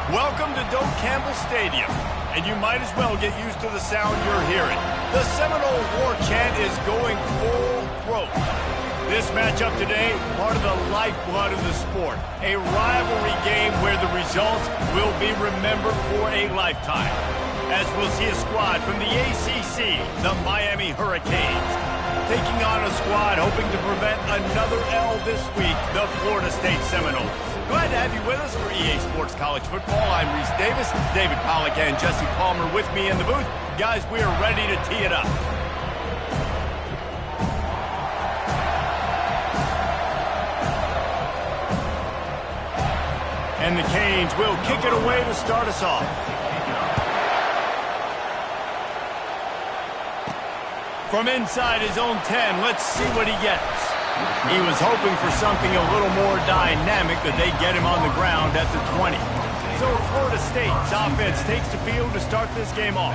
Welcome to Doak Campbell Stadium, and you might as well get used to the sound you're hearing. The Seminole War Chant is going full throat. This matchup today, part of the lifeblood of the sport. A rivalry game where the results will be remembered for a lifetime. As we'll see a squad from the ACC, the Miami Hurricanes, taking on a squad hoping to prevent another L this week, the Florida State Seminoles. Glad to have you with us for EA Sports College Football. I'm Reese Davis, David Pollack and Jesse Palmer with me in the booth. Guys, we are ready to tee it up. And the Canes will kick it away to start us off. From inside his own 10, let's see what he gets. He was hoping for something a little more dynamic, but they get him on the ground at the 20. So Florida State's offense takes the field to start this game off.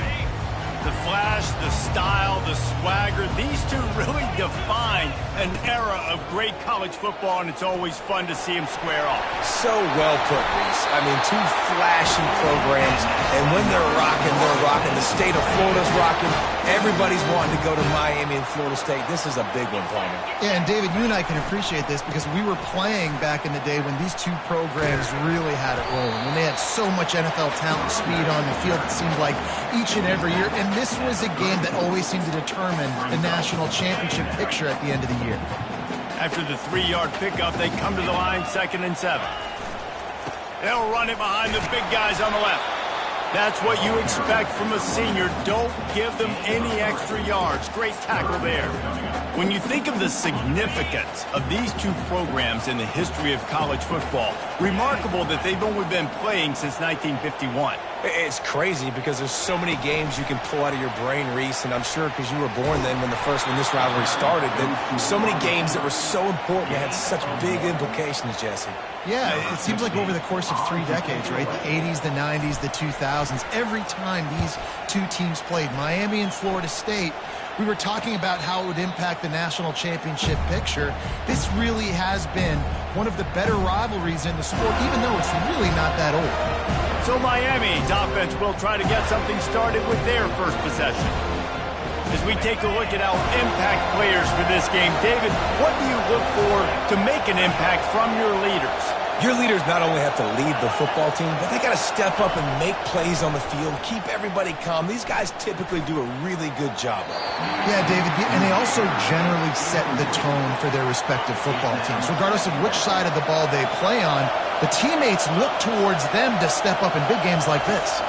The flash, the style, the swagger, these two really define an era of great college football, and it's always fun to see them square off. So well put, Reese. I mean, two flashy programs, and when they're rocking, they're rocking. The state of Florida's rocking. Everybody's wanting to go to Miami and Florida State. This is a big one, Palmer. Yeah, and David, you and I can appreciate this because we were playing back in the day when these two programs really had it rolling, when they had so much NFL talent and speed on the field, it seemed like each and every year. And this was a game that always seemed to determine the national championship picture at the end of the year. After the 3-yard pickup, they come to the line, 2nd and 7. They'll run it behind the big guys on the left. That's what you expect from a senior. Don't give them any extra yards. Great tackle there. When you think of the significance of these two programs in the history of college football, remarkable that they've only been playing since 1951. It's crazy because there's so many games you can pull out of your brain, Reese, and I'm sure because you were born then when this rivalry started, that so many games that were so important that had such big implications, Jesse. Yeah, it seems like over the course of 3 decades, right? The 80s, the 90s, the 2000s, every time these two teams played, Miami and Florida State, we were talking about how it would impact the national championship picture. This really has been one of the better rivalries in the sport, even though it's really not that old. So Miami's offense will try to get something started with their first possession. As we take a look at our impact players for this game, David, what do you look for to make an impact from your leaders? Your leaders not only have to lead the football team, but they got to step up and make plays on the field, keep everybody calm. These guys typically do a really good job of it. Yeah, David, and they also generally set the tone for their respective football teams. Regardless of which side of the ball they play on, the teammates look towards them to step up in big games like this.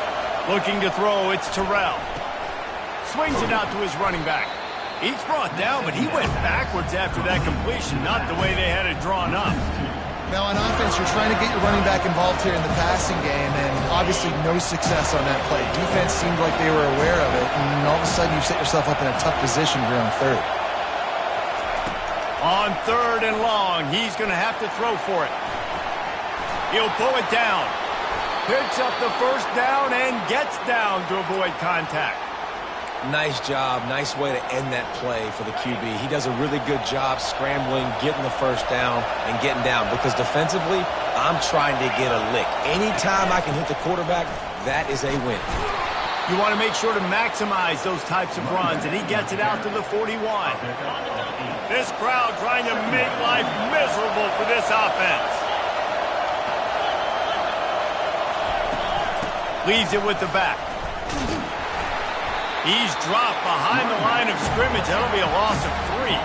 Looking to throw, it's Terrell. Swings it out to his running back. He's brought down, but he went backwards after that completion, not the way they had it drawn up. Now, on offense, you're trying to get your running back involved here in the passing game, and obviously no success on that play. Defense seemed like they were aware of it, and all of a sudden you set yourself up in a tough position here on 3rd. On 3rd and long, he's going to have to throw for it. He'll pull it down. Picks up the first down and gets down to avoid contact. Nice job. Nice way to end that play for the QB. He does a really good job scrambling, getting the first down, and getting down. Because defensively, I'm trying to get a lick. Anytime I can hit the quarterback, that is a win. You want to make sure to maximize those types of runs, and he gets it out to the 41. This crowd trying to make life miserable for this offense. Leaves it with the back. He's dropped behind the line of scrimmage. That'll be a loss of 3.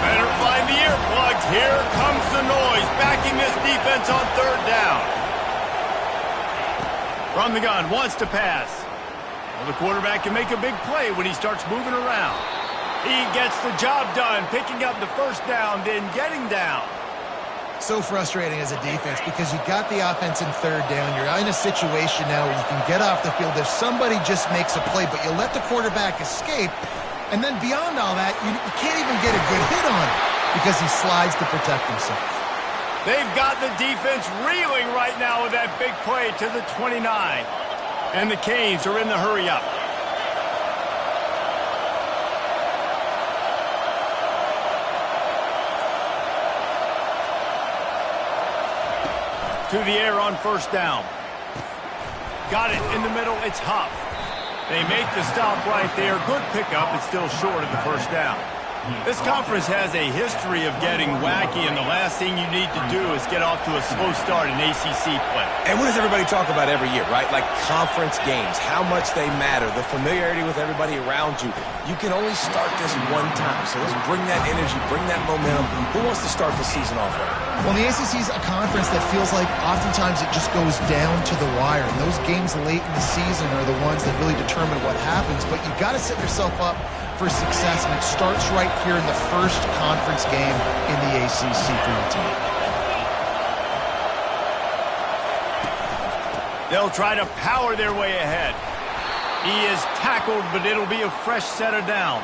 Better find the earplugs. Here comes the noise, backing this defense on 3rd down. From the gun, wants to pass. Well, the quarterback can make a big play when he starts moving around. He gets the job done, picking up the first down, then getting down. So frustrating as a defense because you got the offense in 3rd down. You're in a situation now where you can get off the field if somebody just makes a play, but you let the quarterback escape, and then beyond all that, you can't even get a good hit on him because he slides to protect himself. They've got the defense reeling right now with that big play to the 29, and the Canes are in the hurry-up. to the air on first down. Got it in the middle. It's Huff. They make the stop right there. Good pickup. It's still short of the first down. This conference has a history of getting wacky, and the last thing you need to do is get off to a slow start in ACC play. And what does everybody talk about every year, right? Like conference games, how much they matter, the familiarity with everybody around you. You can only start this one time, so let's bring that energy, bring that momentum. Who wants to start the season off right? Well, the ACC is a conference that feels like oftentimes it just goes down to the wire. And those games late in the season are the ones that really determine what happens. But you've got to set yourself up for success, and it starts right here in the first conference game in the ACC for your team. They'll try to power their way ahead. He is tackled, but it'll be a fresh set of downs.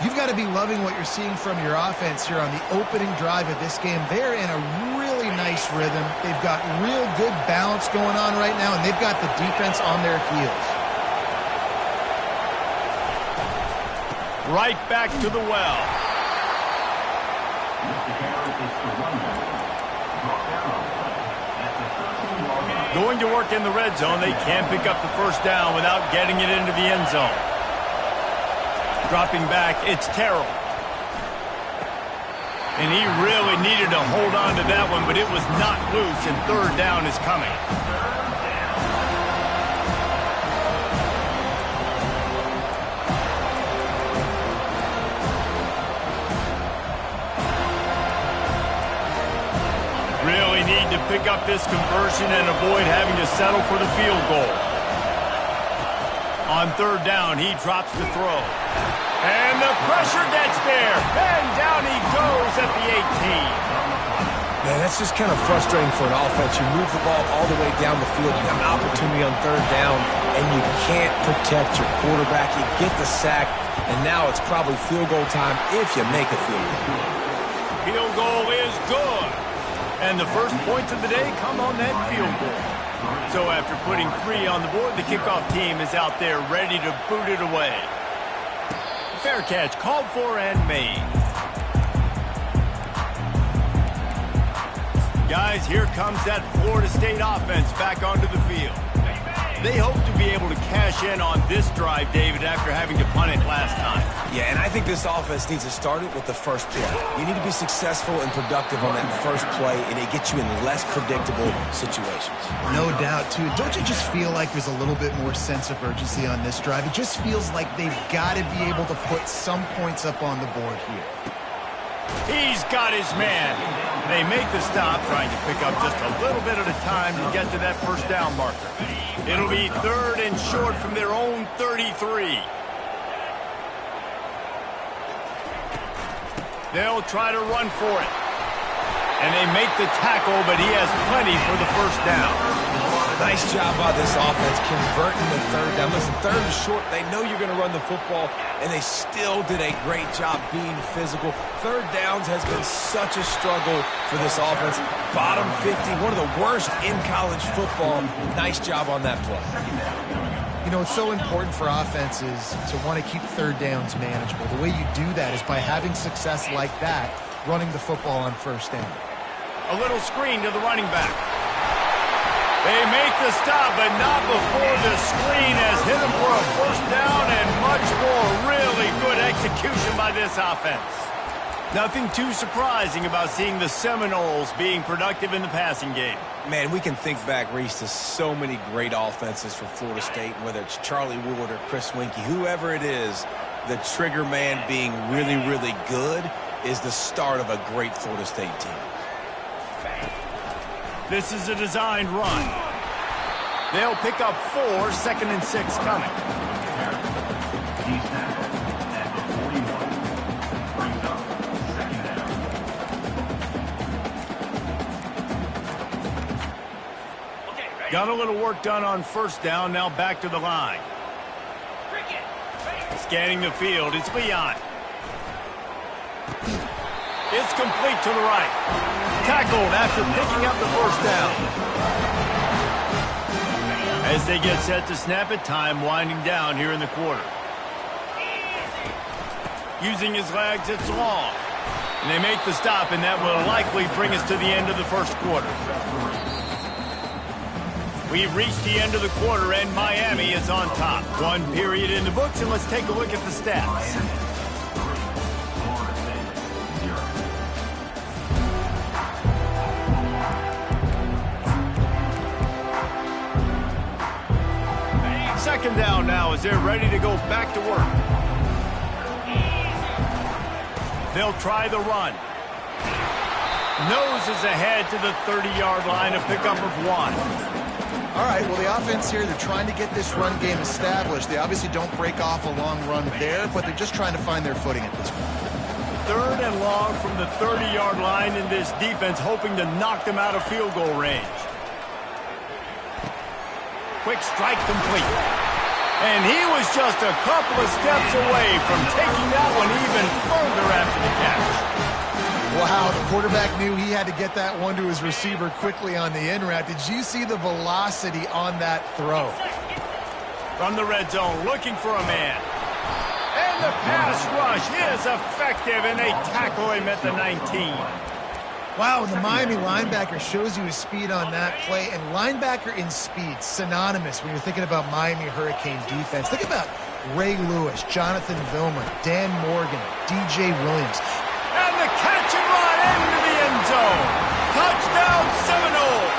You've got to be loving what you're seeing from your offense here on the opening drive of this game. They're in a really nice rhythm. They've got real good balance going on right now, and they've got the defense on their heels. Right back to the well. Going to work in the red zone. They can't pick up the first down without getting it into the end zone. Dropping back, it's Terrell. And he really needed to hold on to that one, but it was not loose, and third down is coming. Really need to pick up this conversion and avoid having to settle for the field goal. On third down, he drops the throw. And the pressure gets there. And down he goes at the 18. Man, that's just kind of frustrating for an offense. You move the ball all the way down the field. You have an opportunity on third down, and you can't protect your quarterback. You get the sack, and now it's probably field goal time if you make a field goal. Field goal is good. And the first points of the day come on that field goal. So after putting 3 on the board, the kickoff team is out there ready to boot it away. Fair catch called for and made. Guys, here comes that Florida State offense back onto the field. They hope to be able to cash in on this drive, David, after having to punt it last time. Yeah, and I think this offense needs to start it with the first play. You need to be successful and productive on that first play, and it gets you in less predictable situations. No doubt, too. Don't you just feel like there's a little bit more sense of urgency on this drive? It just feels like they've got to be able to put some points up on the board here. He's got his man. They make the stop, trying to pick up just a little bit at a time to get to that first down marker. It'll be third and short from their own 33. They'll try to run for it. And they make the tackle, but he has plenty for the first down. Nice job by this offense converting the third down. Listen, third and short, they know you're going to run the football, and they still did a great job being physical. Third downs has been such a struggle for this offense. Bottom 50, one of the worst in college football. Nice job on that play. You know, it's so important for offenses to want to keep third downs manageable. The way you do that is by having success like that, running the football on first down. A little screen to the running back. They make the stop, but not before the screen has hit them for a first down and much more. Really good execution by this offense. Nothing too surprising about seeing the Seminoles being productive in the passing game. Man, we can think back, Reese, to so many great offenses for Florida State, whether it's Charlie Ward or Chris Winkie, whoever it is, the trigger man being really, really good is the start of a great Florida State team. This is a designed run. They'll pick up 4, 2nd and 6 coming. Got a little work done on first down, now back to the line. Scanning the field, it's Leon. It's complete to the right. Tackled after picking up the first down. As they get set to snap it, time winding down here in the quarter. Using his legs, it's long. And they make the stop, and that will likely bring us to the end of the first quarter. We've reached the end of the quarter, and Miami is on top. One period in the books, and let's take a look at the stats. Second down now as they're ready to go back to work. They'll try the run. Noses ahead to the 30-yard line, a pickup of 1. All right, well, the offense here, they're trying to get this run game established. They obviously don't break off a long run there, but they're just trying to find their footing at this point. Third and long from the 30-yard line in this defense, hoping to knock them out of field goal range. Quick strike complete. And he was just a couple of steps away from taking that one even further after the catch. Wow, the quarterback knew he had to get that one to his receiver quickly on the in route. Did you see the velocity on that throw? From the red zone, looking for a man. And the pass rush is effective, and they tackle him at the 19. Wow, and the Miami linebacker shows you his speed on that play. And linebacker in speed, synonymous when you're thinking about Miami Hurricane defense. Think about Ray Lewis, Jonathan Vilma, Dan Morgan, DJ Williams. And the catch and run into the end zone. Touchdown Seminoles.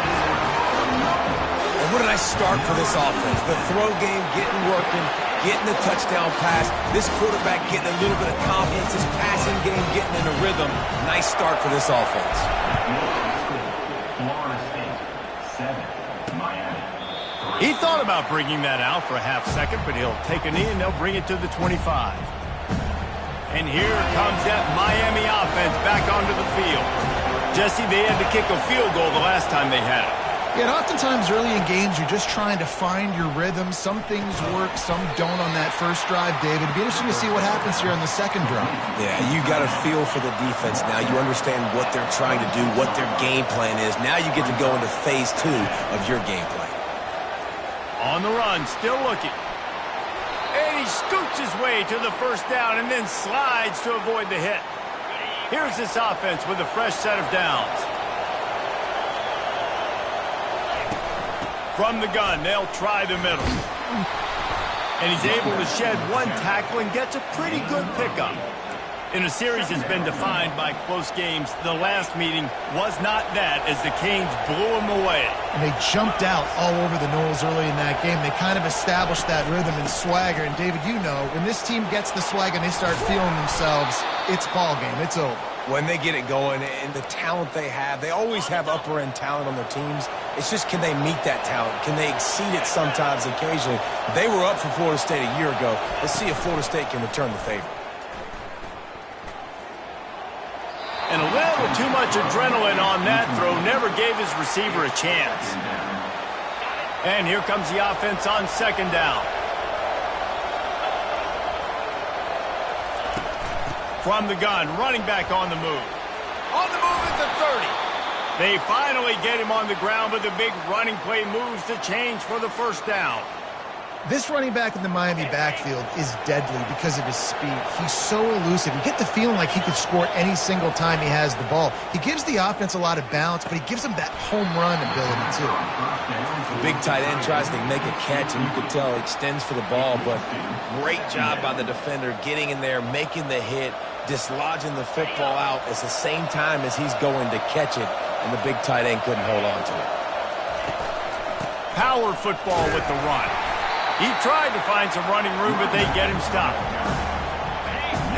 And what did I start for this offense? The throw game getting working, getting the touchdown pass. This quarterback getting a little bit of confidence. His passing game getting in a rhythm. Nice start for this offense. He thought about bringing that out for a half second, but he'll take a knee and they'll bring it to the 25. And here comes that Miami offense back onto the field. Jesse, they had to kick a field goal the last time they had it. Yeah, and oftentimes early in games, you're just trying to find your rhythm. Some things work, some don't on that first drive, David. It'd be interesting to see what happens here on the second drive. Yeah, you got a feel for the defense now. You understand what they're trying to do, what their game plan is. Now you get to go into phase 2 of your game plan. On the run, still looking. And he scoots his way to the first down and then slides to avoid the hit. Here's this offense with a fresh set of downs. From the gun, they'll try the middle. And he's able to shed one tackle and gets a pretty good pickup. In a series that's been defined by close games, the last meeting was not that as the Canes blew him away. And they jumped out all over the Noles early in that game. They kind of established that rhythm and swagger. And, David, you know, when this team gets the swag and they start feeling themselves, it's ball game. It's over. When they get it going and the talent they have, they always have upper-end talent on their teams. It's just, can they meet that talent? Can they exceed it sometimes, occasionally? They were up for Florida State a year ago. Let's see if Florida State can return the favor. And a little too much adrenaline on that throw. Never gave his receiver a chance. And here comes the offense on second down. From the gun, running back on the move. On the move at the 30. They finally get him on the ground, but the big running play moves the change for the first down. This running back in the Miami backfield is deadly because of his speed. He's so elusive. You get the feeling like he could score any single time he has the ball. He gives the offense a lot of balance, but he gives them that home run ability, too. The big tight end tries to make a catch, and you can tell he extends for the ball, but great job by the defender getting in there, making the hit, dislodging the football out at the same time as he's going to catch it, and the big tight end couldn't hold on to it. Power football with the run. He tried to find some running room, but they get him stopped.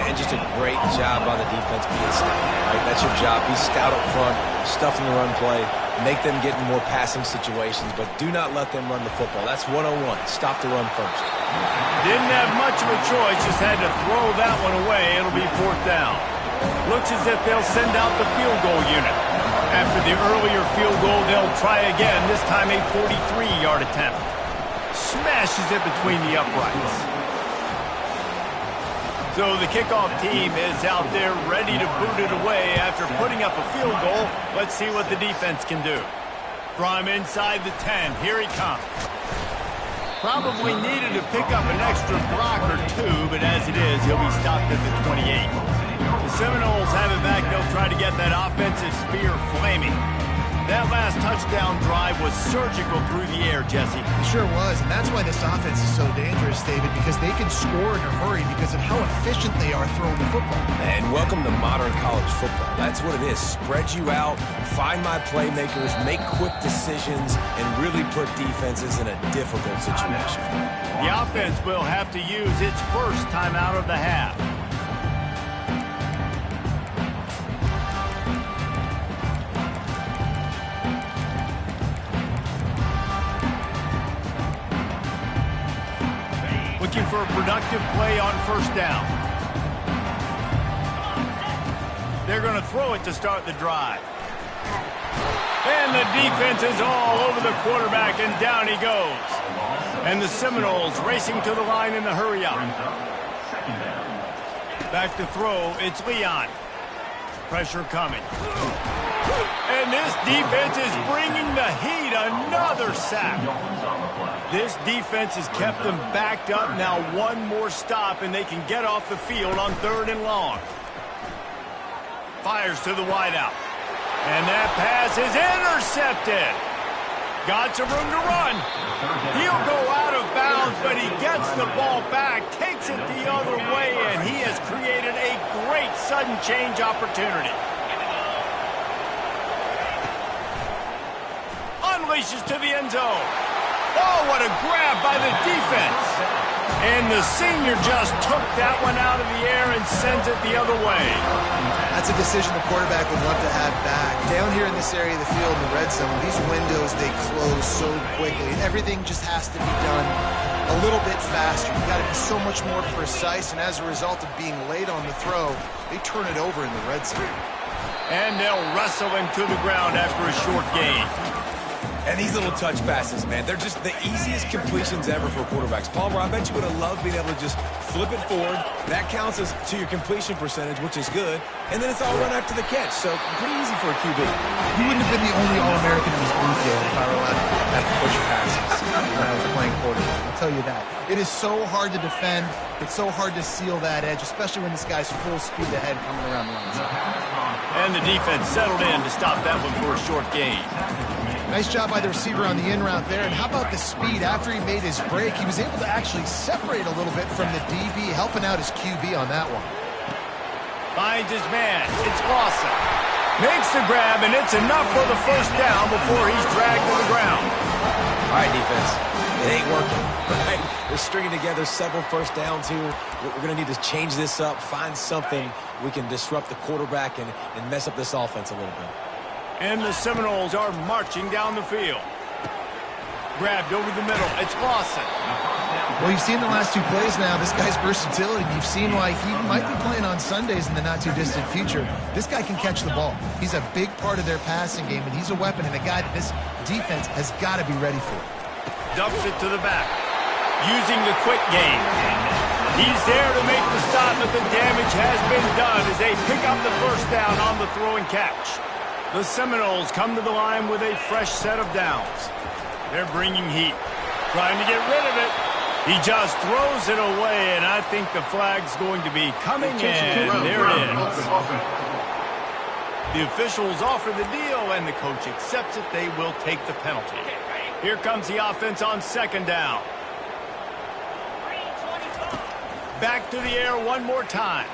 And just a great job by the defense being stout. Right? That's your job. Be stout up front, stuff in the run play, make them get in more passing situations, but do not let them run the football. That's 101. Stop the run first. Didn't have much of a choice, just had to throw that one away. It'll be fourth down. Looks as if they'll send out the field goal unit. After the earlier field goal, they'll try again, this time a 43-yard attempt. Smashes it between the uprights. So the kickoff team is out there ready to boot it away after putting up a field goal. Let's see what the defense can do. From inside the 10, here he comes. Probably needed to pick up an extra block or two, but as it is, he'll be stopped at the 28. The Seminoles have it back. They'll try to get that offensive spear flaming. That last touchdown drive was surgical through the air, Jesse. It sure was, and that's why this offense is so dangerous, David, because they can score in a hurry because of how efficient they are throwing the football. And welcome to modern college football. That's what it is. Spread you out, find my playmakers, make quick decisions, and really put defenses in a difficult situation. The offense will have to use its first timeout of the half. Looking for a productive play on first down. They're going to throw it to start the drive. And the defense is all over the quarterback, and down he goes. And the Seminoles racing to the line in the hurry-up. Back to throw, it's Leon. Pressure coming. And this defense is bringing the heat. Another sack. This defense has kept them backed up. Now one more stop, and they can get off the field on 3rd and long. Fires to the wideout. And that pass is intercepted. Got some room to run. He'll go out of bounds, but he gets the ball back, takes it the other way, and he has created a great sudden change opportunity. Unleashes to the end zone. Oh, what a grab by the defense. And the senior just took that one out of the air and sends it the other way. That's a decision the quarterback would love to have back. Down here in this area of the field in the red zone, these windows, they close so quickly. Everything just has to be done a little bit faster. You've got to be so much more precise, and as a result of being late on the throw, they turn it over in the red zone. And they'll wrestle him to the ground after a short gain. And these little touch passes, man, they're just the easiest completions ever for quarterbacks. Palmer, I bet you would have loved being able to just flip it forward. That counts as to your completion percentage, which is good. And then it's all run after the catch. So pretty easy for a QB. He wouldn't have been the only All-American in his booth yet if I were allowed to have push passes when I was playing quarterback. I'll tell you that. It is so hard to defend. It's so hard to seal that edge, especially when this guy's full speed ahead coming around the line. And the defense settled in to stop that one for a short gain. Nice job by the receiver on the in route there. And how about the speed? After he made his break, he was able to actually separate a little bit from the DB, helping out his QB on that one. Finds his man. It's Lawson. Makes the grab, and it's enough for the first down before he's dragged to the ground. All right, defense. It ain't working, right? We're stringing together several first downs here. We're going to need to change this up, find something we can disrupt the quarterback and mess up this offense a little bit. And the Seminoles are marching down the field. Grabbed over the middle. It's Lawson. Well, you've seen the last two plays now. This guy's versatility. You've seen why he might be playing on Sundays in the not-too-distant future. This guy can catch the ball. He's a big part of their passing game, and he's a weapon and a guy that this defense has got to be ready for. Dumps it to the back. Using the quick game. He's there to make the stop, but the damage has been done as they pick up the first down on the throw and catch. The Seminoles come to the line with a fresh set of downs. They're bringing heat, trying to get rid of it. He just throws it away, and I think the flag's going to be coming in. There it is. The officials offer the deal, and the coach accepts it. They will take the penalty. Here comes the offense on second down. Back to the air one more time.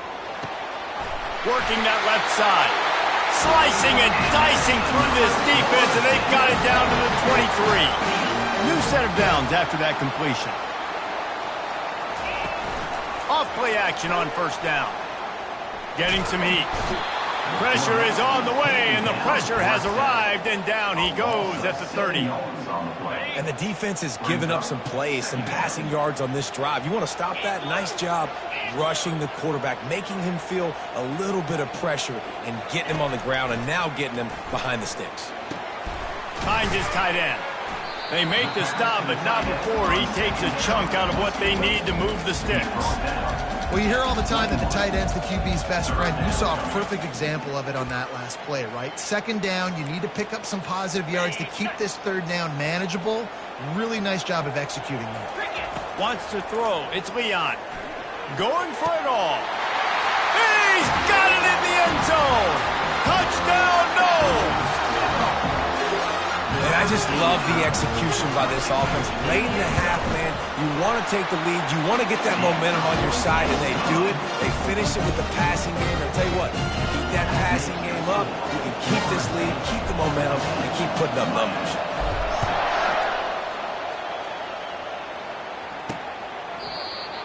Working that left side. Slicing and dicing through this defense, and they've got it down to the 23. New set of downs after that completion. Off play action on first down. Getting some heat. Pressure is on the way, and the pressure has arrived, and down he goes at the 30. And the defense has given up some plays, some passing yards on this drive. You want to stop that? Nice job rushing the quarterback, making him feel a little bit of pressure and getting him on the ground and now getting him behind the sticks. Finds his tight end. They make the stop, but not before he takes a chunk out of what they need to move the sticks. Well, you hear all the time that the tight end's the QB's best friend. You saw a perfect example of it on that last play, right? Second down, you need to pick up some positive yards to keep this third down manageable. Really nice job of executing that. Wants to throw. It's Leon. Going for it all. He's got it in the end zone. Touchdown, Noles. mean, I just love the execution by this offense. Late in the half, man, you want to take the lead. You want to get that momentum on your side, and they do it. They finish it with the passing game. I'll tell you what, keep that passing game up. You can keep this lead, keep the momentum, and keep putting up numbers.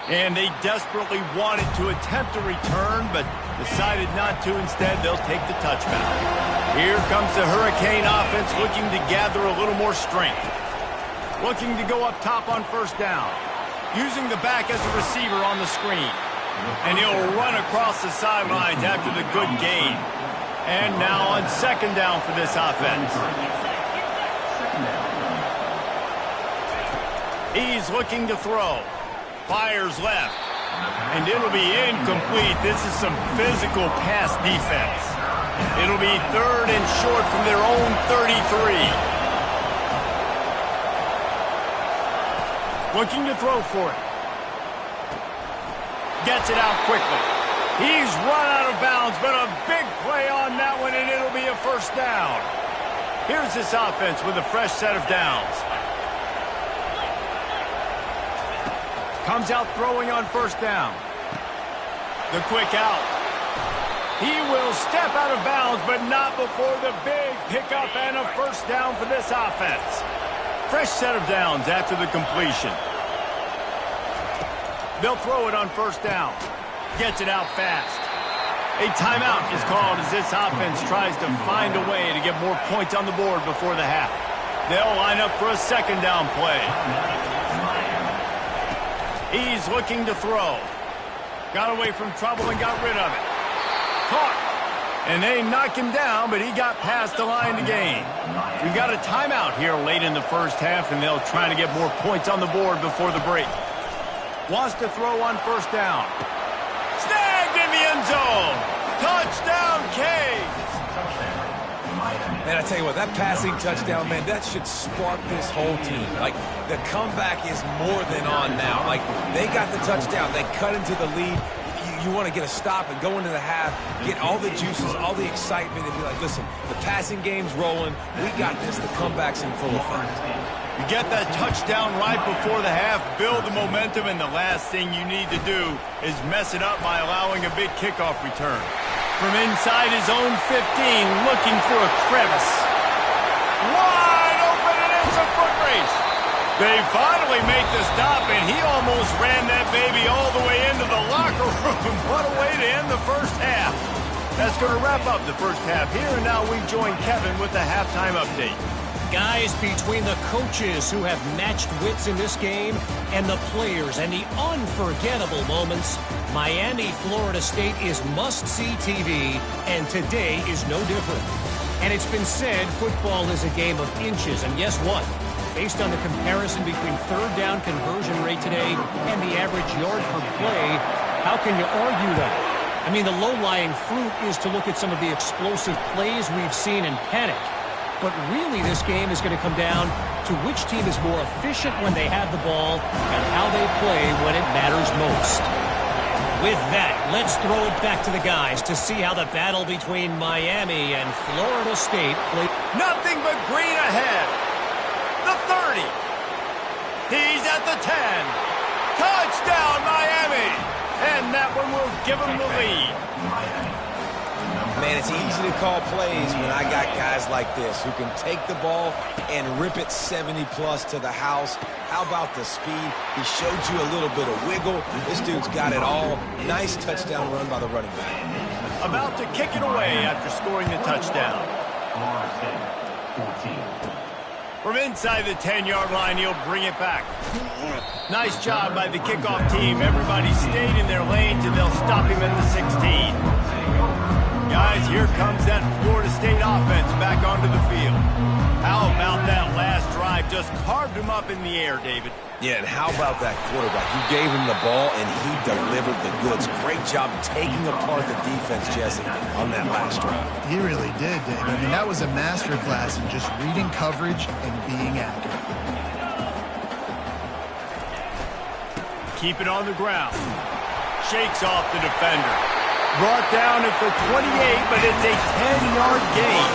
And they desperately wanted to attempt a return, but decided not to. Instead, they'll take the touchback. Here comes the Hurricane offense looking to gather a little more strength. Looking to go up top on first down. Using the back as a receiver on the screen. And he'll run across the sidelines after the good gain. And now on second down for this offense. He's looking to throw. Fires left. And it'll be incomplete. This is some physical pass defense. It'll be third and short from their own 33. Looking to throw for it. Gets it out quickly. He's run out of bounds, but a big play on that one, and it'll be a first down. Here's this offense with a fresh set of downs. Comes out throwing on first down. The quick out. He will step out of bounds, but not before the big pickup and a first down for this offense. Fresh set of downs after the completion. They'll throw it on first down. Gets it out fast. A timeout is called as this offense tries to find a way to get more points on the board before the half. They'll line up for a second down play. He's looking to throw. Got away from trouble and got rid of it. Caught. And they knock him down, but he got past the line to gain. We got a timeout here late in the first half, and they'll try to get more points on the board before the break. Wants to throw on first down. Snagged in the end zone. Touchdown, Canes. Man, I tell you what, that passing touchdown, man, that should spark this whole team. Like, the comeback is more than on now. Like, they got the touchdown. They cut into the lead. You want to get a stop and go into the half, get all the juices, all the excitement, and be like, listen, the passing game's rolling. We got this. The comeback's in full effect. You get that touchdown right before the half, build the momentum, and the last thing you need to do is mess it up by allowing a big kickoff return. From inside his own 15, looking for a crevice. Wide open, and it's a foot race. They finally make the stop, and he almost ran that baby all the way into the locker room. What a way to end the first half. That's going to wrap up the first half here, and now we join Kevin with the halftime update. Guys, between the coaches who have matched wits in this game and the players and the unforgettable moments, Miami, Florida State is must-see TV, and today is no different. And it's been said football is a game of inches, and guess what? Based on the comparison between third down conversion rate today and the average yard per play, how can you argue that? I mean, the low-lying fruit is to look at some of the explosive plays we've seen in panic. But really, this game is going to come down to which team is more efficient when they have the ball and how they play when it matters most. With that, let's throw it back to the guys to see how the battle between Miami and Florida State played. Nothing but green ahead. The 30. He's at the 10. Touchdown, Miami. And that one will give him the lead. Man, it's easy to call plays when I got guys like this who can take the ball and rip it 70-plus to the house. How about the speed? He showed you a little bit of wiggle. This dude's got it all. Nice touchdown run by the running back. About to kick it away after scoring the touchdown. From inside the 10-yard line, he'll bring it back. Nice job by the kickoff team. Everybody stayed in their lanes, and they'll stop him at the 16. Guys, here comes that Florida State offense back onto the field. How about that last drive? Just carved him up in the air, David. Yeah, and how about that quarterback? You gave him the ball, and he delivered the goods. Great job taking apart the defense, Jesse, on that last drive. He really did, Dave. I mean, that was a masterclass in just reading coverage and being accurate. Keep it on the ground. Shakes off the defender. Brought down at the 28, but it's a 10-yard gain.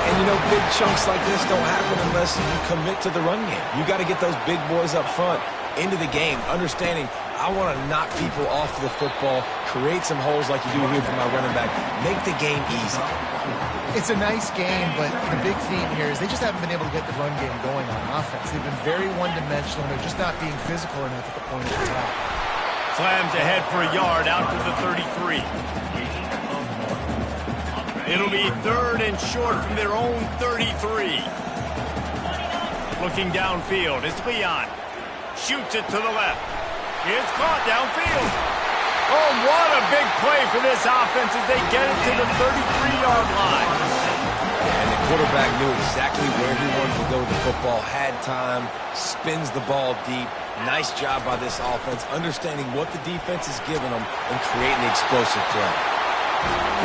And, you know, big chunks like this don't happen unless you commit to the run game. You got to get those big boys up front into the game, understanding I want to knock people off the football, create some holes like you do here for my running back, make the game easy. It's a nice game, but the big theme here is they just haven't been able to get the run game going on offense. They've been very one-dimensional. They're just not being physical enough at the point of attack. Slams ahead for a yard out to the 33. It'll be 3rd and short from their own 33. Looking downfield, it's Leon. Shoots it to the left. It's caught downfield. Oh, what a big play for this offense as they get it to the 33-yard line. And the quarterback knew exactly where he wanted to go with the football, had time, spins the ball deep. Nice job by this offense, understanding what the defense is giving them and creating the explosive play.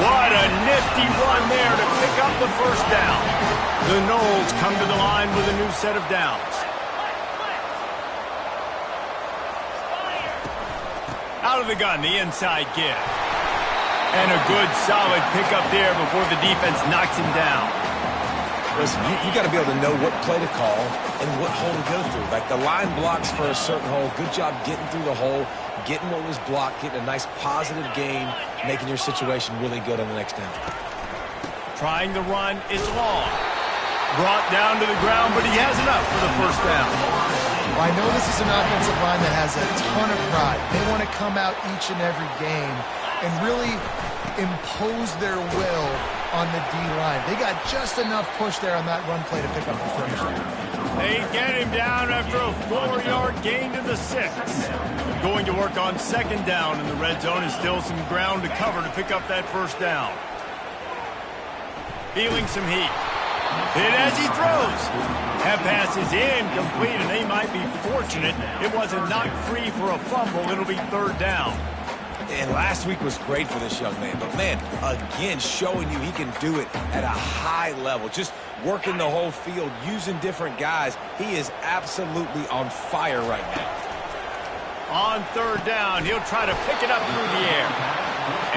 What a nifty run there to pick up the first down. The Noles come to the line with a new set of downs. Out of the gun, the inside give. And a good, solid pickup there before the defense knocks him down. Listen, you got to be able to know what play to call and what hole to go through. Like the line blocks for a certain hole. Good job getting through the hole, getting what was blocked, getting a nice positive gain, making your situation really good on the next down. Trying the run, it's long. Brought down to the ground, but he has enough for the first down. Well, I know this is an offensive line that has a ton of pride. They want to come out each and every game and really impose their will on the D-line. They got just enough push there on that run play to pick up the first. They get him down after a 4-yard gain to the 6. Going to work on 2nd down in the red zone is still some ground to cover to pick up that first down. Feeling some heat. Hit as he throws. That pass is incomplete, and they might be fortunate it wasn't knocked free for a fumble. It'll be 3rd down. And last week was great for this young man. But, man, again, showing you he can do it at a high level. Just working the whole field, using different guys. He is absolutely on fire right now. On 3rd down, he'll try to pick it up through the air.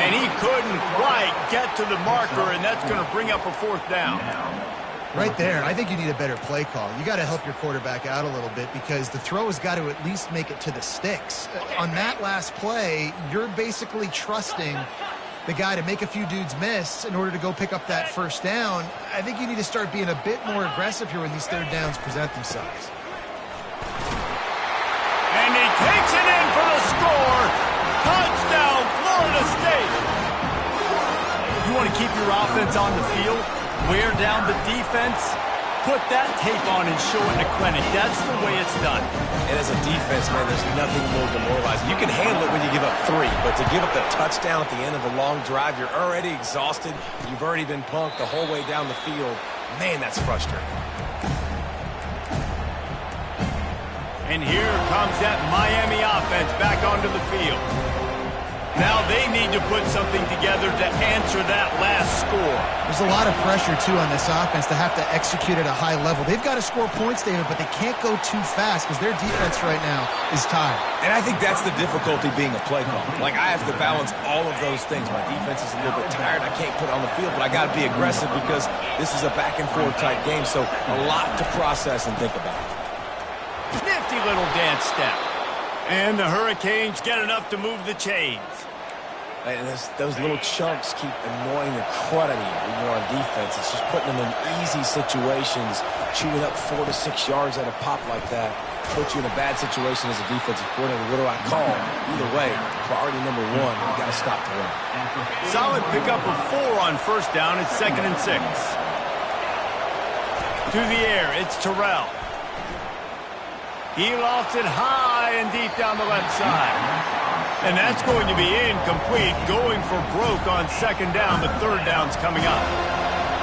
And he couldn't quite get to the marker, and that's going to bring up a 4th down. Right there, I think you need a better play call. You got to help your quarterback out a little bit because the throw has got to at least make it to the sticks. On that last play, you're basically trusting the guy to make a few dudes miss in order to go pick up that first down. I think you need to start being a bit more aggressive here when these 3rd downs present themselves. And he takes it in for the score. Touchdown, Florida State. You want to keep your offense on the field? Wear down the defense, put that tape on and show it in a clinic. That's the way it's done. And as a defense, man, there's nothing more demoralizing. You can handle it when you give up 3, but to give up the touchdown at the end of a long drive, you're already exhausted. You've already been punked the whole way down the field. Man, that's frustrating. And here comes that Miami offense back onto the field. Now they need to put something together to answer that last score. There's a lot of pressure, too, on this offense to have to execute at a high level. They've got to score points, David, but they can't go too fast because their defense right now is tired. And I think that's the difficulty being a play call. Like, I have to balance all of those things. My defense is a little bit tired. I can't put it on the field, but I got to be aggressive because this is a back-and-forth type game, so a lot to process and think about. Nifty little dance step. And the Hurricanes get enough to move the chains. And those little chunks keep annoying the crud out of you when you're on defense. It's just putting them in easy situations, chewing up 4 to 6 yards at a pop like that. Puts you in a bad situation as a defensive coordinator. What do I call? Either way, priority number 1, you got to stop the run. Solid pickup of 4 on first down. It's 2nd and 6. To the air, it's Terrell. He lofts it high and deep down the left side. And that's going to be incomplete, going for broke on 2nd down. The 3rd down's coming up.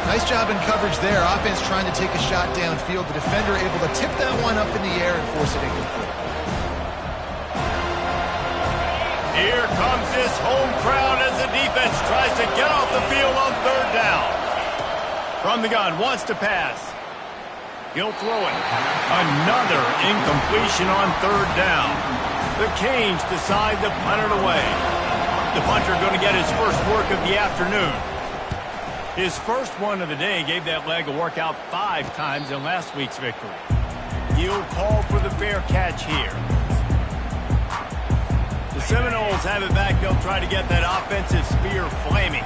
Nice job in coverage there. Offense trying to take a shot downfield. The defender able to tip that one up in the air and force it incomplete. Here comes this home crowd as the defense tries to get off the field on 3rd down. From the gun, wants to pass. He'll throw it. Another incompletion on 3rd down. The Canes decide to punt it away. The punter going to get his first work of the afternoon. His first one of the day gave that leg a workout 5 times in last week's victory. He'll call for the fair catch here. The Seminoles have it back. They'll try to get that offensive spear flaming.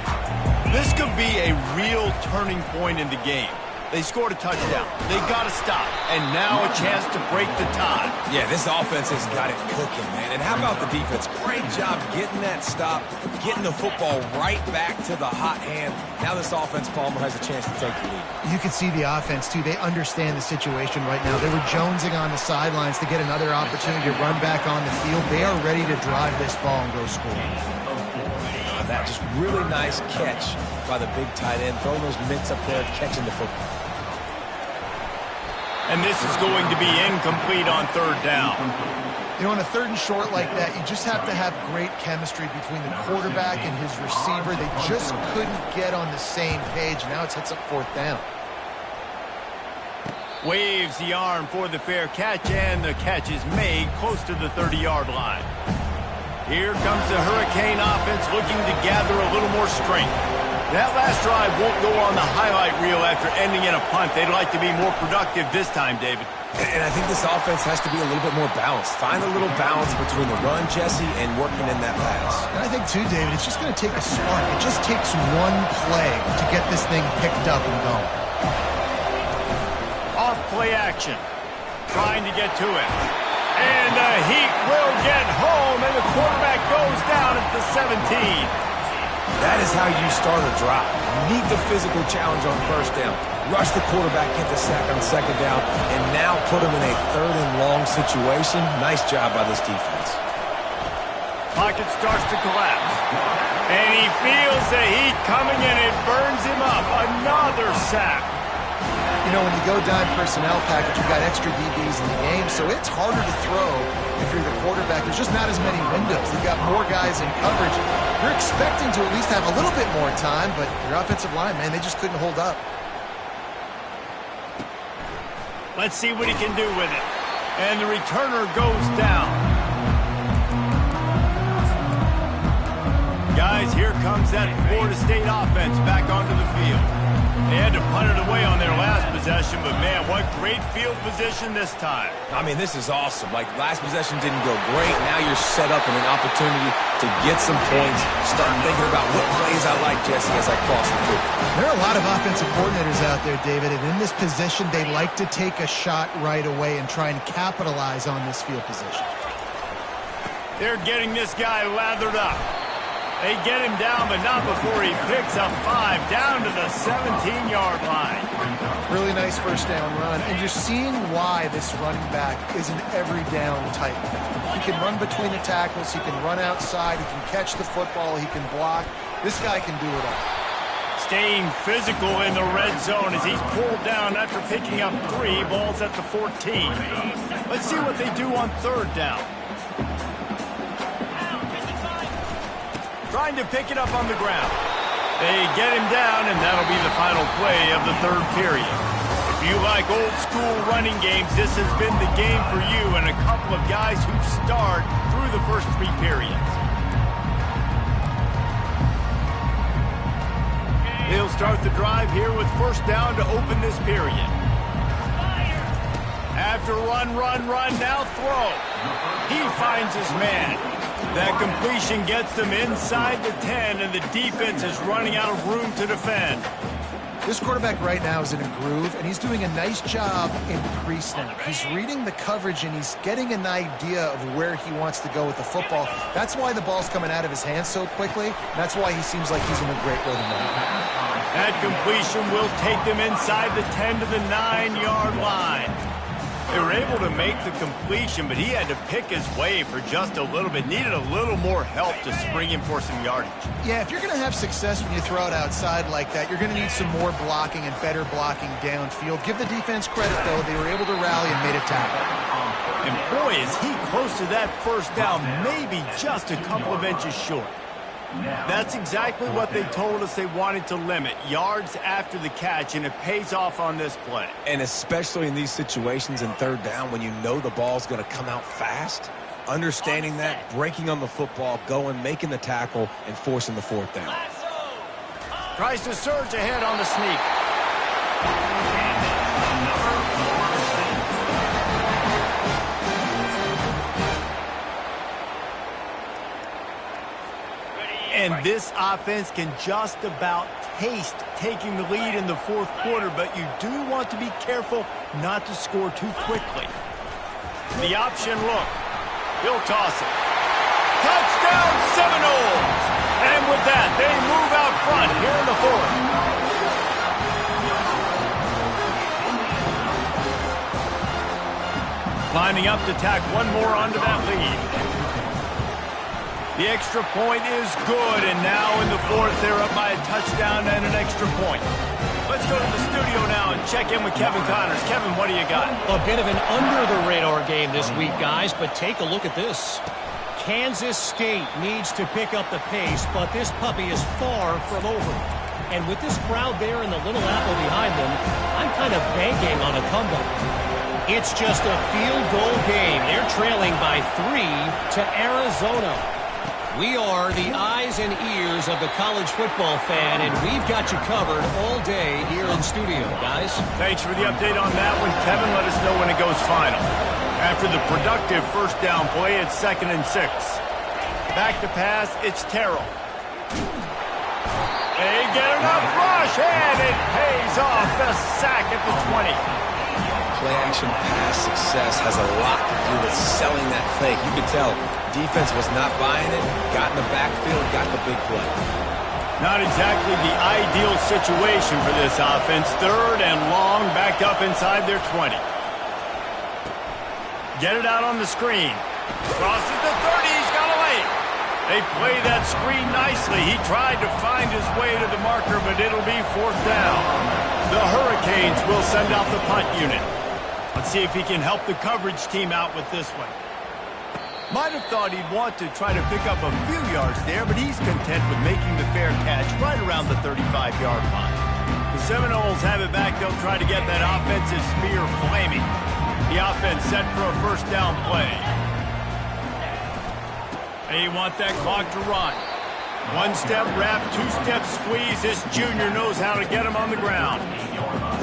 This could be a real turning point in the game. They scored a touchdown. They got to stop. And now a chance to break the tie. Yeah, this offense has got it cooking, man. And how about the defense? Great job getting that stop, getting the football right back to the hot hand. Now this offense, Palmer, has a chance to take the lead. You can see the offense, too. They understand the situation right now. They were jonesing on the sidelines to get another opportunity to run back on the field. They are ready to drive this ball and go score. That just really nice catch by the big tight end, throwing those mitts up there, catching the football. And this is going to be incomplete on 3rd down. You know, on a 3rd and short like that, you just have to have great chemistry between the quarterback and his receiver. They just couldn't get on the same page. Now it sets up 4th down. Waves the arm for the fair catch, and the catch is made close to the 30-yard line. Here comes the Hurricane offense looking to gather a little more strength. That last drive won't go on the highlight reel after ending in a punt. They'd like to be more productive this time, David. And I think this offense has to be a little bit more balanced. Find a little balance between the run, Jesse, and working in that pass. And I think, too, David, it's just going to take a spark. It just takes one play to get this thing picked up and going. Off play action. Trying to get to it. And the heat will get home, and the quarterback goes down at the 17. That is how you start a drive. Meet the physical challenge on 1st down. Rush the quarterback, get the sack on 2nd down, and now put him in a 3rd and long situation. Nice job by this defense. Pocket starts to collapse. And he feels the heat coming, and it burns him up. Another sack. You know, when you go dime personnel package, you've got extra DBs in the game, so it's harder to throw if you're the quarterback. There's just not as many windows. You've got more guys in coverage. You're expecting to at least have a little bit more time, but your offensive line, man, they just couldn't hold up. Let's see what he can do with it. And the returner goes down. Guys, here comes that Florida State offense back onto the field. They had to punt it away on their last possession, but man, what great field position this time. I mean, this is awesome. Like, last possession didn't go great. Now you're set up in an opportunity to get some points. Start thinking about what plays I like, Jesse, as I cross the field. There are a lot of offensive coordinators out there, David, and in this position, they like to take a shot right away and try and capitalize on this field position. They're getting this guy lathered up. They get him down, but not before he picks up 5 down to the 17-yard line. Really nice 1st down run, and you're seeing why this running back is an every down type. He can run between the tackles, he can run outside, he can catch the football, he can block. This guy can do it all. Staying physical in the red zone as he's pulled down after picking up 3 balls at the 14. Let's see what they do on 3rd down. Trying to pick it up on the ground. They get him down, and that'll be the final play of the 3rd period. If you like old-school running games, this has been the game for you and a couple of guys who start through the first 3 periods. They'll start the drive here with 1st down to open this period. After run, now throw. He finds his man. That completion gets them inside the 10, and the defense is running out of room to defend. This quarterback right now is in a groove, and he's doing a nice job in pre-snap. He's reading the coverage, and he's getting an idea of where he wants to go with the football. That's why the ball's coming out of his hands so quickly. That's why he seems like he's in a great rhythm now. That completion will take them inside the 10 to the 9-yard line. They were able to make the completion, but he had to pick his way for just a little bit. Needed a little more help to spring him for some yardage. Yeah, if you're going to have success when you throw it outside like that, you're going to need some more blocking and better blocking downfield. Give the defense credit, though. They were able to rally and made a tackle. And boy, is he close to that 1st down, maybe just a couple of inches short. That's exactly what they told us they wanted to limit, yards after the catch, and it pays off on this play. And especially in these situations in 3rd down when you know the ball's going to come out fast, understanding that, breaking on the football, going, making the tackle, and forcing the 4th down. Tries to surge ahead on the sneak. And this offense can just about taste taking the lead in the fourth quarter, but you do want to be careful not to score too quickly. The option look. He'll toss it. Touchdown Seminoles! And with that, they move out front here in the fourth. Lining up to tack one more onto that lead. The extra point is good, and now in the fourth, they're up by a touchdown and an extra point. Let's go to the studio now and check in with Kevin Connors. Kevin, what do you got? A bit of an under-the-radar game this week, guys, but take a look at this. Kansas State needs to pick up the pace, but this puppy is far from over. And with this crowd there and the Little Apple behind them, I'm kind of banking on a comeback. It's just a field goal game. They're trailing by 3 to Arizona. We are the eyes and ears of the college football fan, and we've got you covered all day here in studio, guys. Thanks for the update on that one, Kevin. Let us know when it goes final. After the productive first down play, it's 2nd and 6. Back to pass, it's Terrell. They get enough rush, and it pays off. The sack at the 20. Play-action pass success has a lot to do with selling that fake. You could tell defense was not buying it, got in the backfield, got the big play. Not exactly the ideal situation for this offense. 3rd and long, back up inside their 20. Get it out on the screen. Crosses the 30, he's got a lane. They play that screen nicely. He tried to find his way to the marker, but it'll be 4th down. The Hurricanes will send out the punt unit. Let's see if he can help the coverage team out with this one. Might have thought he'd want to try to pick up a few yards there, but he's content with making the fair catch right around the 35-yard line. The Seminoles have it back. They'll try to get that offensive spear flaming. The offense set for a first down play. They want that clock to run. 1-step wrap, 2-step squeeze. This junior knows how to get him on the ground.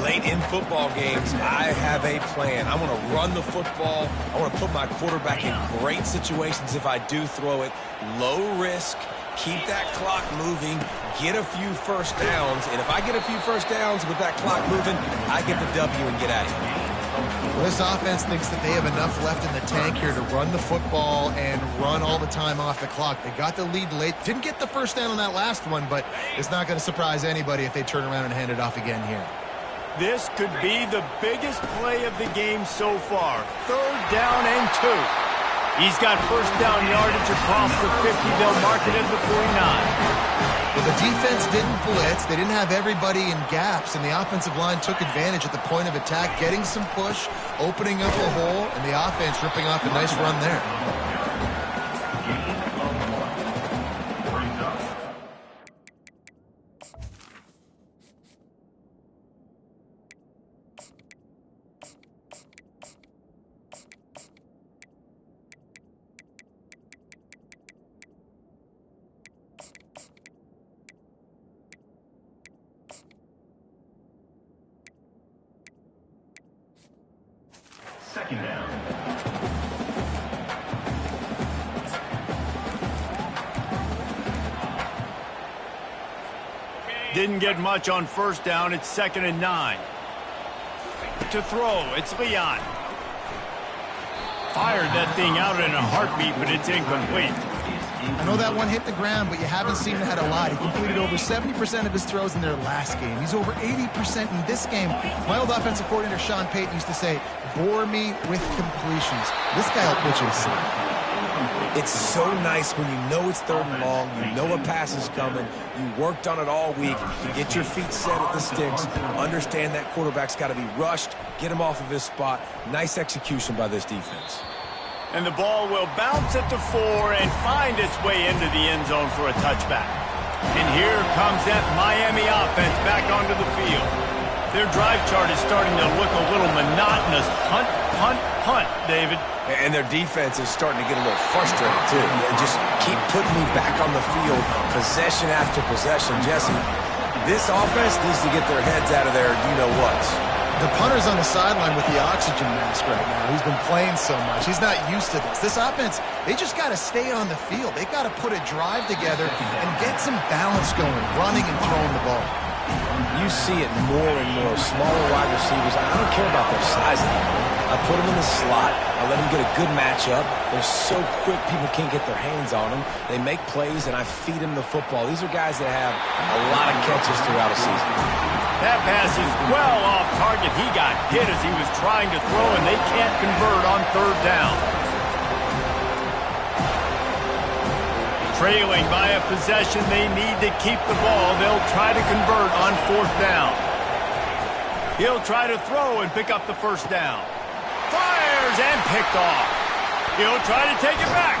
Late in football games, I have a plan. I want to run the football. I want to put my quarterback in great situations if I do throw it. Low risk, keep that clock moving, get a few first downs. And if I get a few first downs with that clock moving, I get the W and get out of here. Well, this offense thinks that they have enough left in the tank here to run the football and run all the time off the clock. They got the lead late. Didn't get the first down on that last one, but it's not going to surprise anybody if they turn around and hand it off again here. This could be the biggest play of the game so far. 3rd down and 2. He's got first down yardage across the 50. They'll mark it at the 49. Well, the defense didn't blitz. They didn't have everybody in gaps, and the offensive line took advantage at the point of attack, getting some push, opening up a hole, and the offense ripping off a nice run there. Second down. Didn't get much on first down. It's 2nd and 9. To throw, it's Leon. Fired that thing out in a heartbeat, but it's incomplete. I know that one hit the ground, but you haven't seen him had a lot. He completed over 70% of his throws in their last game. He's over 80% in this game. My old offensive coordinator, Sean Payton, used to say, bore me with completions. This guy will pitch his. It's so nice when you know it's 3rd and long, you know a pass is coming, you worked on it all week, you get your feet set at the sticks, understand that quarterback's got to be rushed, get him off of his spot. Nice execution by this defense. And the ball will bounce at the 4 and find its way into the end zone for a touchback. And here comes that Miami offense back onto the field. Their drive chart is starting to look a little monotonous. Punt, punt, punt, David. And their defense is starting to get a little frustrated, too. They just keep putting me back on the field, possession after possession. Jesse, This offense needs to get their heads out of their you-know-whats. The punter's on the sideline with the oxygen mask right now. He's been playing so much. He's not used to this. This offense, they just got to stay on the field. They've got to put a drive together and get some balance going, running and throwing the ball. You see it more and more. Smaller wide receivers, I don't care about their size anymore. I put them in the slot. I let them get a good matchup. They're so quick, people can't get their hands on them. They make plays, and I feed them the football. These are guys that have a lot of catches throughout a season. That pass is well off target. He got hit as he was trying to throw, and they can't convert on third down. Trailing by a possession, they need to keep the ball. They'll try to convert on fourth down. He'll try to throw and pick up the first down. Fires and picked off. He'll try to take it back.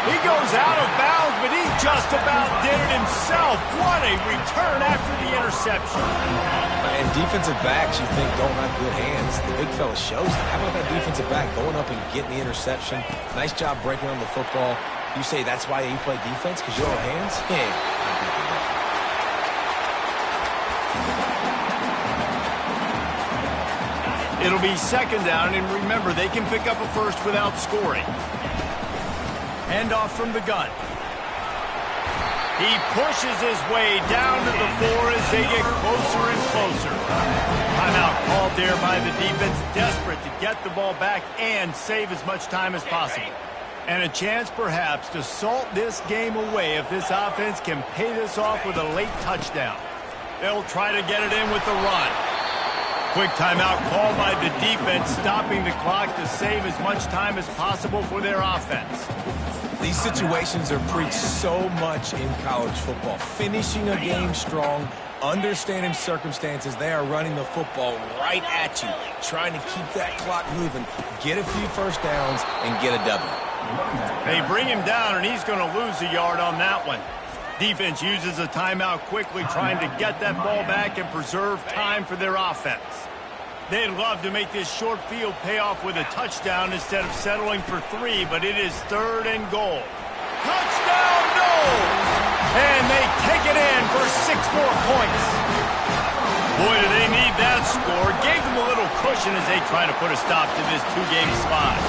He goes out of bounds, but he just about did it himself. What a return after the interception. And defensive backs you think don't have good hands. The big fella shows that. How about that defensive back going up and getting the interception? Nice job breaking on the football. You say that's why you play defense, because you don't have hands? Yeah. It'll be second down, and remember, they can pick up a first without scoring. Handoff from the gun. He pushes his way down to the 4 as they get closer and closer. Timeout called there by the defense, desperate to get the ball back and save as much time as possible. And a chance perhaps to salt this game away if this offense can pay this off with a late touchdown. They'll try to get it in with the run. Quick timeout called by the defense, stopping the clock to save as much time as possible for their offense. These situations are preached so much in college football. Finishing a game strong, understanding circumstances. They are running the football right at you, trying to keep that clock moving, get a few first downs, and get a W. They bring him down, and he's going to lose a yard on that one. Defense uses a timeout quickly, trying to get that ball back and preserve time for their offense. They'd love to make this short field pay off with a touchdown instead of settling for 3, but it is third and goal. Touchdown, no! And they take it in for 6 more points. Boy, do they need that score. Gave them a little cushion as they try to put a stop to this 2-game slide.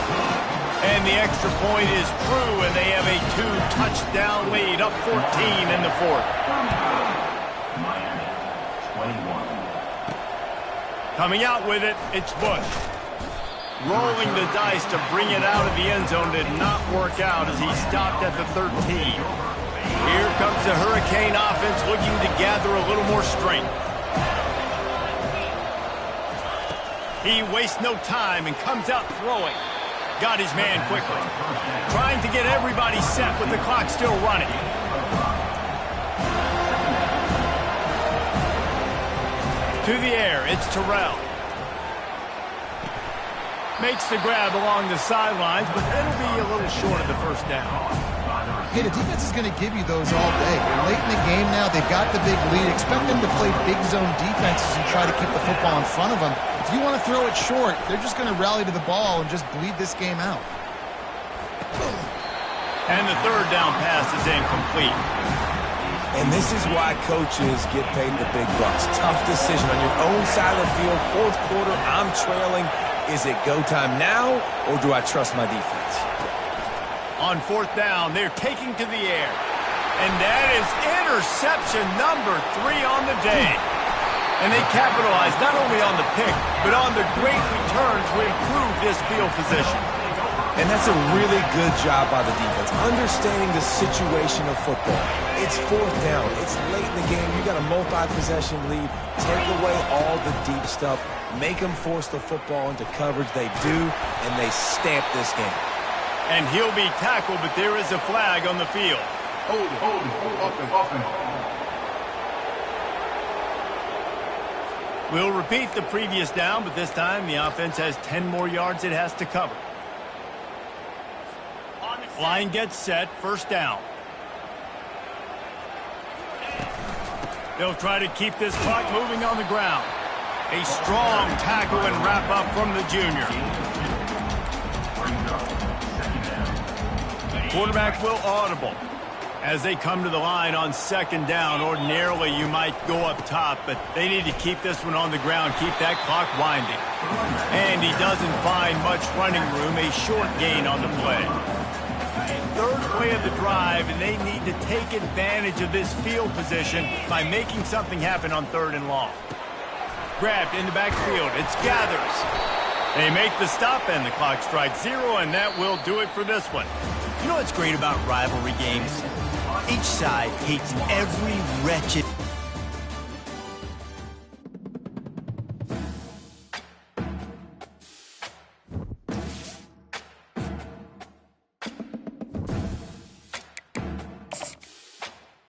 And the extra point is true, and they have a 2-touchdown lead, up 14 in the fourth. Miami, 21. Coming out with it, it's Bush. Rolling the dice to bring it out of the end zone did not work out as he stopped at the 13. Here comes the Hurricane offense looking to gather a little more strength. He wastes no time and comes out throwing. Got his man quickly. Trying to get everybody set with the clock still running. To the air, it's Terrell. Makes the grab along the sidelines, but it'll be a little short of the first down. Hey, the defense is going to give you those all day. They're late in the game now. They've got the big lead. Expect them to play big zone defenses and try to keep the football in front of them. If you want to throw it short, they're just going to rally to the ball and just bleed this game out. And the third down pass is incomplete. And this is why coaches get paid the big bucks. Tough decision on your own side of the field. Fourth quarter, I'm trailing. Is it go time now, or do I trust my defense? On fourth down, they're taking to the air. And that is interception number 3 on the day. And they capitalize not only on the pick, but on the great return to improve this field position. And that's a really good job by the defense, understanding the situation of football. It's fourth down. It's late in the game. You got a multi-possession lead. Take away all the deep stuff. Make them force the football into coverage. They do, and they stamp this game. And he'll be tackled, but there is a flag on the field. We'll repeat the previous down, but this time the offense has 10 more yards it has to cover. Line gets set, first down. They'll try to keep this clock moving on the ground. A strong tackle and wrap up from the junior. Quarterback will audible. As they come to the line on second down, ordinarily you might go up top, but they need to keep this one on the ground, keep that clock winding. And he doesn't find much running room, a short gain on the play. Third play of the drive, and they need to take advantage of this field position by making something happen on 3rd and long. Grabbed in the backfield, it's Gathers. They make the stop, and the clock strikes 0, and that will do it for this one. You know what's great about rivalry games? Each side hates every wretched